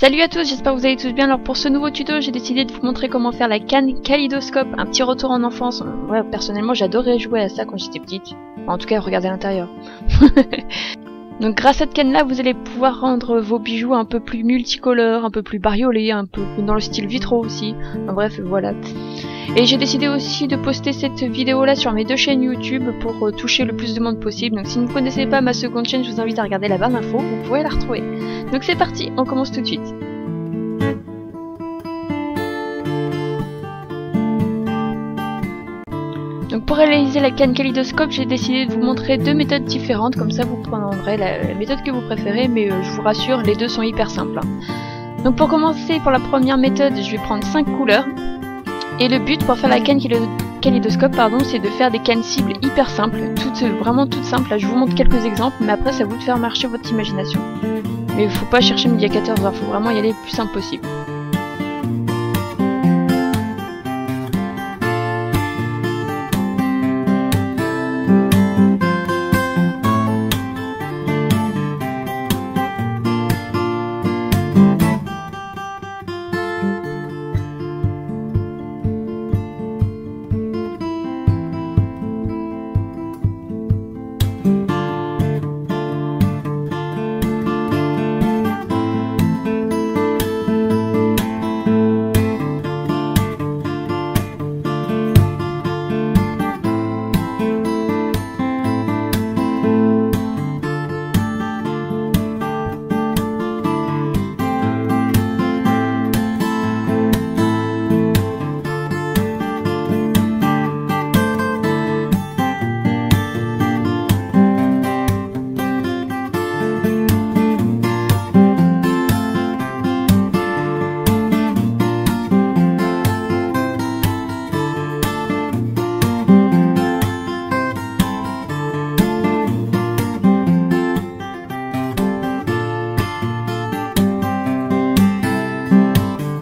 Salut à tous, j'espère que vous allez tous bien. Alors pour ce nouveau tuto, j'ai décidé de vous montrer comment faire la canne kaléidoscope, un petit retour en enfance. Ouais, personnellement, j'adorais jouer à ça quand j'étais petite. En tout cas, regardez à l'intérieur. Donc grâce à cette canne là, vous allez pouvoir rendre vos bijoux un peu plus multicolores, un peu plus bariolés, un peu dans le style vitraux aussi. Enfin, bref, voilà. Et j'ai décidé aussi de poster cette vidéo là sur mes deux chaînes YouTube pour toucher le plus de monde possible. Donc si vous ne connaissez pas ma seconde chaîne, je vous invite à regarder la barre d'infos, vous pouvez la retrouver. Donc c'est parti, on commence tout de suite. Donc pour réaliser la canne kaléidoscope, j'ai décidé de vous montrer deux méthodes différentes, comme ça vous prendrez la méthode que vous préférez, mais je vous rassure, les deux sont hyper simples. Donc pour commencer, pour la première méthode, je vais prendre 5 couleurs. Et le but pour faire la canne kaléidoscope, c'est de faire des cannes cibles hyper simples, vraiment toutes simples. Là je vous montre quelques exemples, mais après c'est à vous de faire marcher votre imagination. Mais il faut pas chercher midi à 14h, il faut vraiment y aller le plus simple possible.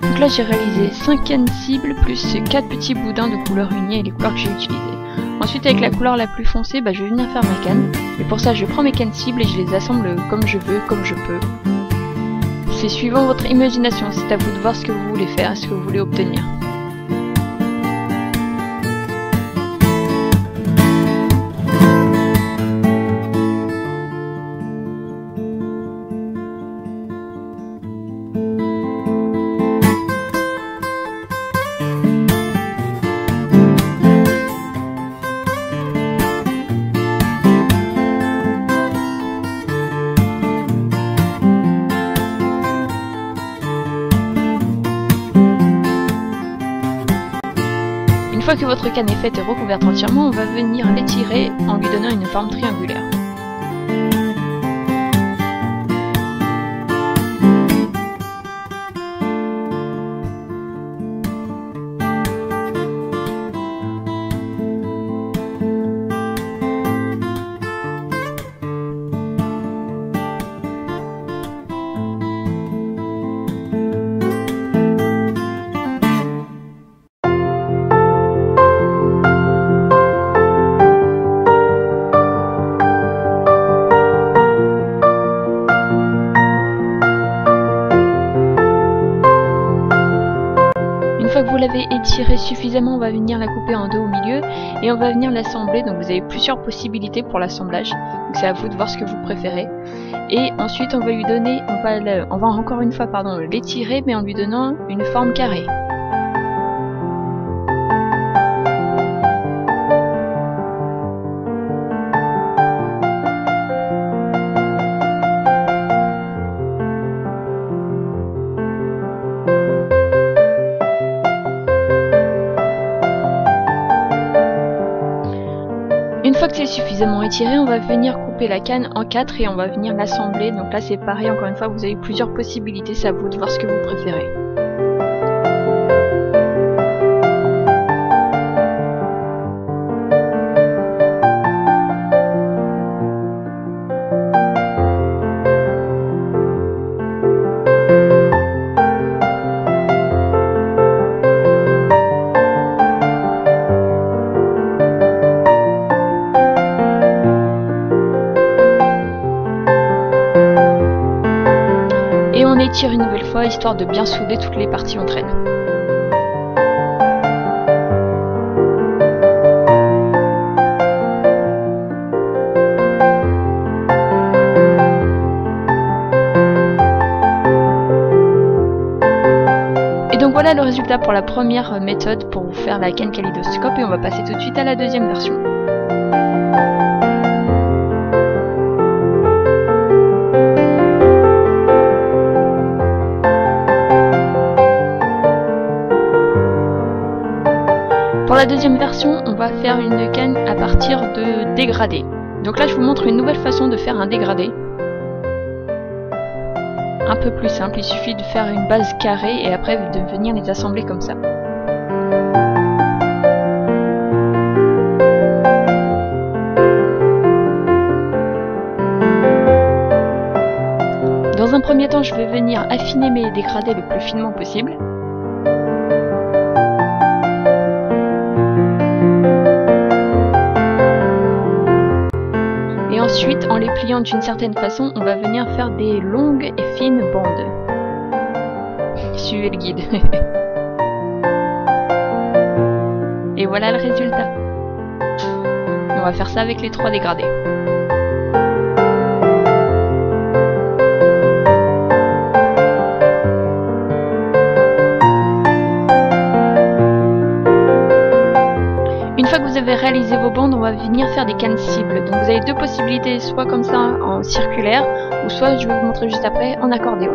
Donc là j'ai réalisé 5 cannes cibles plus 4 petits boudins de couleurs unies et les couleurs que j'ai utilisées. Ensuite avec la couleur la plus foncée, je vais venir faire ma canne. Et pour ça je prends mes cannes cibles et je les assemble comme je veux, comme je peux. C'est suivant votre imagination, c'est à vous de voir ce que vous voulez faire, ce que vous voulez obtenir. Une fois que votre canne est faite et recouverte entièrement, on va venir l'étirer en lui donnant une forme triangulaire. Une fois que vous l'avez étiré suffisamment, on va venir la couper en deux au milieu et on va venir l'assembler. Donc vous avez plusieurs possibilités pour l'assemblage. Donc c'est à vous de voir ce que vous préférez. Et ensuite on va lui donner, on va encore une fois l'étirer, mais en lui donnant une forme carrée. Une fois que c'est suffisamment étiré, on va venir couper la canne en 4 et on va venir l'assembler. Donc là c'est pareil, encore une fois vous avez plusieurs possibilités, c'est à vous de voir ce que vous préférez. l'étire une nouvelle fois, histoire de bien souder toutes les parties entre elles. Et donc voilà le résultat pour la première méthode pour vous faire la canne kaléidoscope, et on va passer tout de suite à la deuxième version. Pour la deuxième version, on va faire une canne à partir de dégradés. Donc là, je vous montre une nouvelle façon de faire un dégradé. Un peu plus simple, il suffit de faire une base carrée et après de venir les assembler comme ça. Dans un premier temps, je vais venir affiner mes dégradés le plus finement possible. Et ensuite, en les pliant d'une certaine façon, on va venir faire des longues et fines bandes. Suivez le guide. Et voilà le résultat. On va faire ça avec les 3 dégradés. Une fois que vous avez réalisé vos bandes, on va venir faire des cannes cibles. Donc vous avez deux possibilités, soit comme ça en circulaire, ou soit, je vais vous montrer juste après, en accordéon.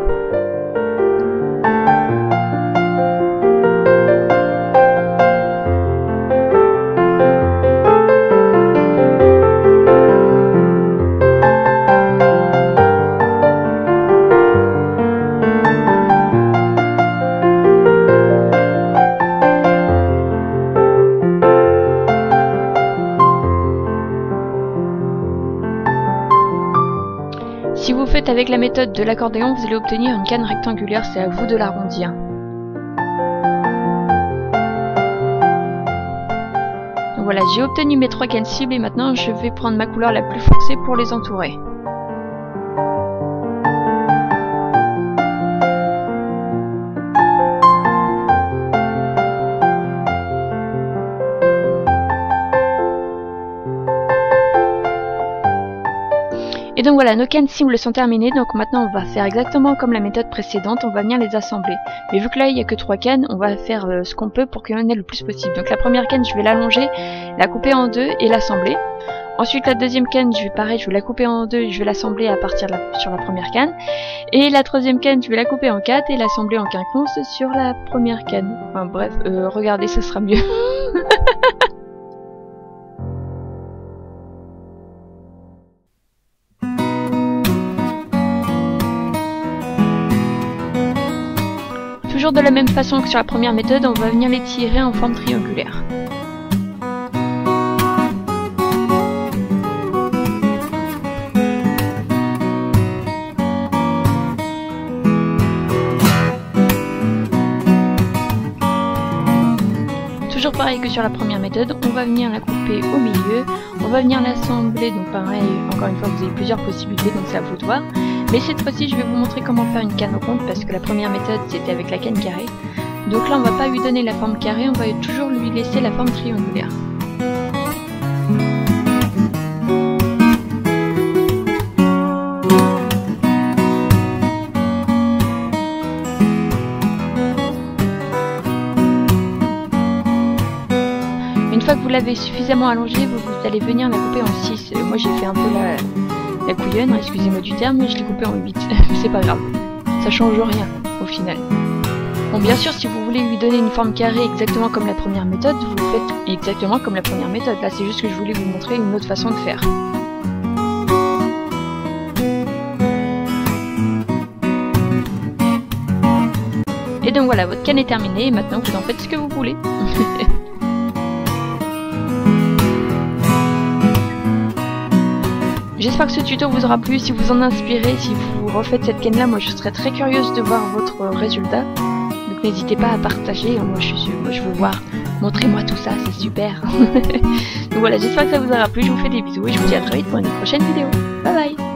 Si vous faites avec la méthode de l'accordéon, vous allez obtenir une canne rectangulaire, c'est à vous de l'arrondir. Voilà, j'ai obtenu mes 3 cannes cibles et maintenant je vais prendre ma couleur la plus foncée pour les entourer. Et donc voilà, nos cannes cibles sont terminées, donc maintenant on va faire exactement comme la méthode précédente, on va venir les assembler. Mais vu que là il n'y a que 3 cannes, on va faire ce qu'on peut pour qu'il y en ait le plus possible. Donc la première canne, je vais l'allonger, la couper en 2 et l'assembler. Ensuite la deuxième canne, je vais la couper en 2 et je vais l'assembler à partir de sur la première canne. Et la troisième canne, je vais la couper en 4 et l'assembler en quinconce sur la première canne. Enfin bref, regardez, ce sera mieux. Toujours de la même façon que sur la première méthode, on va venir les tirer en forme triangulaire. Toujours pareil que sur la première méthode, on va venir la couper au milieu, on va venir l'assembler, donc pareil, encore une fois vous avez plusieurs possibilités, donc c'est à vous de voir. Mais cette fois-ci, je vais vous montrer comment faire une canne ronde parce que la première méthode c'était avec la canne carrée. Donc là, on va pas lui donner la forme carrée, on va toujours lui laisser la forme triangulaire. Une fois que vous l'avez suffisamment allongée, vous allez venir la couper en 6. Moi j'ai fait un peu la couillonne, excusez-moi du terme, mais je l'ai coupée en 8. C'est pas grave, ça change rien au final. Bon, bien sûr, si vous voulez lui donner une forme carrée exactement comme la première méthode, vous le faites exactement comme la première méthode. Là, c'est juste que je voulais vous montrer une autre façon de faire. Et donc voilà, votre canne est terminée, et maintenant vous en faites ce que vous voulez. J'espère que ce tuto vous aura plu, si vous en inspirez, si vous refaites cette canne là, moi je serais très curieuse de voir votre résultat. Donc n'hésitez pas à partager, moi je veux voir, montrez-moi tout ça, c'est super. Donc voilà, j'espère que ça vous aura plu, je vous fais des bisous et je vous dis à très vite pour une prochaine vidéo. Bye bye.